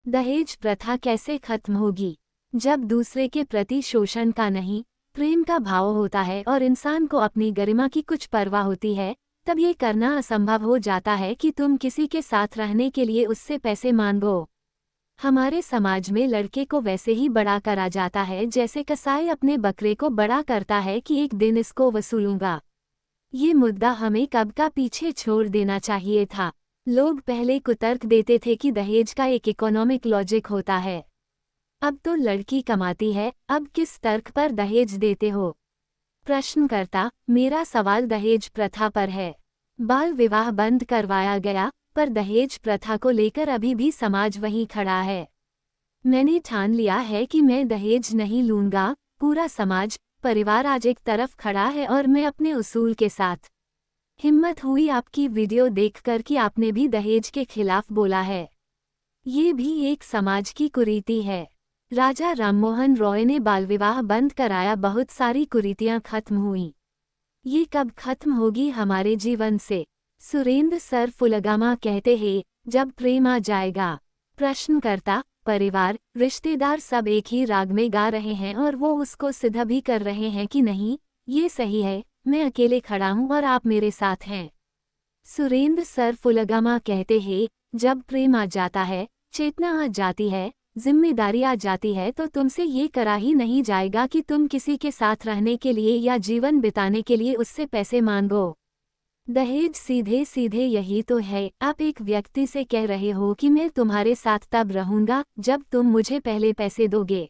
दहेज प्रथा कैसे खत्म होगी? जब दूसरे के प्रति शोषण का नहीं, प्रेम का भाव होता है और इंसान को अपनी गरिमा की कुछ परवाह होती है, तब ये करना असंभव हो जाता है कि तुम किसी के साथ रहने के लिए उससे पैसे मांगो। हमारे समाज में लड़के को वैसे ही बड़ा करा जाता है जैसे कसाई अपने बकरे को बड़ा करता है कि एक दिन इसको वसूलूंगा। ये मुद्दा हमें कब का पीछे छोड़ देना चाहिए था। लोग पहले कुतर्क देते थे कि दहेज का एक इकोनॉमिक लॉजिक होता है। अब तो लड़की कमाती है, अब किस तर्क पर दहेज देते हो? प्रश्नकर्ता, मेरा सवाल दहेज प्रथा पर है। बाल विवाह बंद करवाया गया, पर दहेज प्रथा को लेकर अभी भी समाज वहीं खड़ा है। मैंने ठान लिया है कि मैं दहेज नहीं लूंगा। पूरा समाज, परिवार आज एक तरफ खड़ा है और मैं अपने उसूल के साथ। हिम्मत हुई आपकी वीडियो देखकर कि आपने भी दहेज के खिलाफ बोला है। ये भी एक समाज की कुरीति है। राजा राममोहन रॉय ने बाल विवाह बंद कराया, बहुत सारी कुरीतियां खत्म हुई। ये कब खत्म होगी हमारे जीवन से? सुरेंद्र सर फुलगामा कहते हैं, जब प्रेम आ जाएगा। प्रश्नकर्ता, परिवार, रिश्तेदार सब एक ही राग में गा रहे हैं और वो उसको सिद्ध भी कर रहे हैं कि नहीं, ये सही है, मैं अकेले खड़ा हूं और आप मेरे साथ हैं। सुरेंद्र सर फुलगामा कहते हैं, जब प्रेम आ जाता है, चेतना आ जाती है, जिम्मेदारी आ जाती है, तो तुमसे ये करा ही नहीं जाएगा कि तुम किसी के साथ रहने के लिए या जीवन बिताने के लिए उससे पैसे मांगो। दहेज सीधे सीधे यही तो है। आप एक व्यक्ति से कह रहे हो कि मैं तुम्हारे साथ तब रहूंगा जब तुम मुझे पहले पैसे दोगे।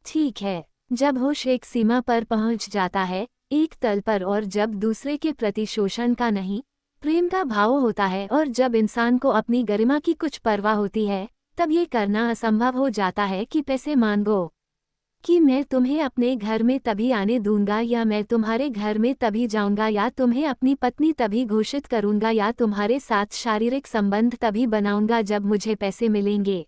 ठीक है, जब होश एक सीमा पर पहुंच जाता है, एक तल पर, और जब दूसरे के प्रति शोषण का नहीं, प्रेम का भाव होता है, और जब इंसान को अपनी गरिमा की कुछ परवाह होती है, तब ये करना असंभव हो जाता है कि पैसे मांगो। कि मैं तुम्हें अपने घर में तभी आने दूंगा, या मैं तुम्हारे घर में तभी जाऊंगा, या तुम्हें अपनी पत्नी तभी घोषित करूंगा, या तुम्हारे साथ शारीरिक संबंध तभी बनाऊंगा जब मुझे पैसे मिलेंगे।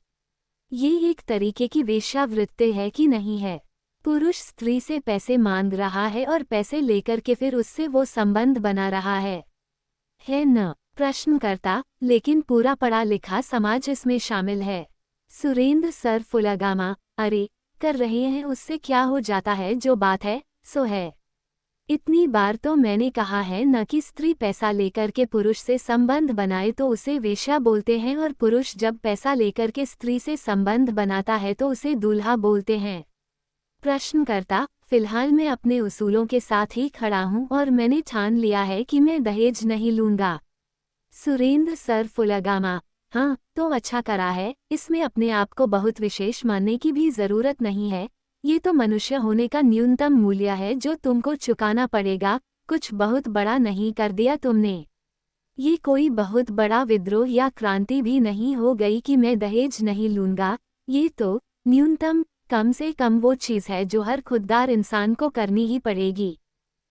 ये एक तरीके की वेश्यावृत्ति है कि नहीं है? पुरुष स्त्री से पैसे मांग रहा है और पैसे लेकर के फिर उससे वो संबंध बना रहा है न? प्रश्नकर्ता, लेकिन पूरा पढ़ा लिखा समाज इसमें शामिल है। सुरेंद्र सर फुलगामा, अरे कर रहे हैं, उससे क्या हो जाता है, जो बात है सो है। इतनी बार तो मैंने कहा है न कि स्त्री पैसा लेकर के पुरुष से संबंध बनाए तो उसे वेश्या बोलते हैं, और पुरुष जब पैसा लेकर के स्त्री से संबंध बनाता है तो उसे दूल्हा बोलते हैं। प्रश्नकर्ता, फिलहाल मैं अपने उसूलों के साथ ही खड़ा हूं और मैंने ठान लिया है कि मैं दहेज नहीं लूंगा। सुरेंद्र सर फुलगामा, हाँ तो अच्छा करा है, इसमें अपने आप को बहुत विशेष मानने की भी जरूरत नहीं है। ये तो मनुष्य होने का न्यूनतम मूल्य है जो तुमको चुकाना पड़ेगा। कुछ बहुत बड़ा नहीं कर दिया तुमने। ये कोई बहुत बड़ा विद्रोह या क्रांति भी नहीं हो गई कि मैं दहेज नहीं लूंगा। ये तो न्यूनतम, कम से कम वो चीज़ है जो हर खुददार इंसान को करनी ही पड़ेगी।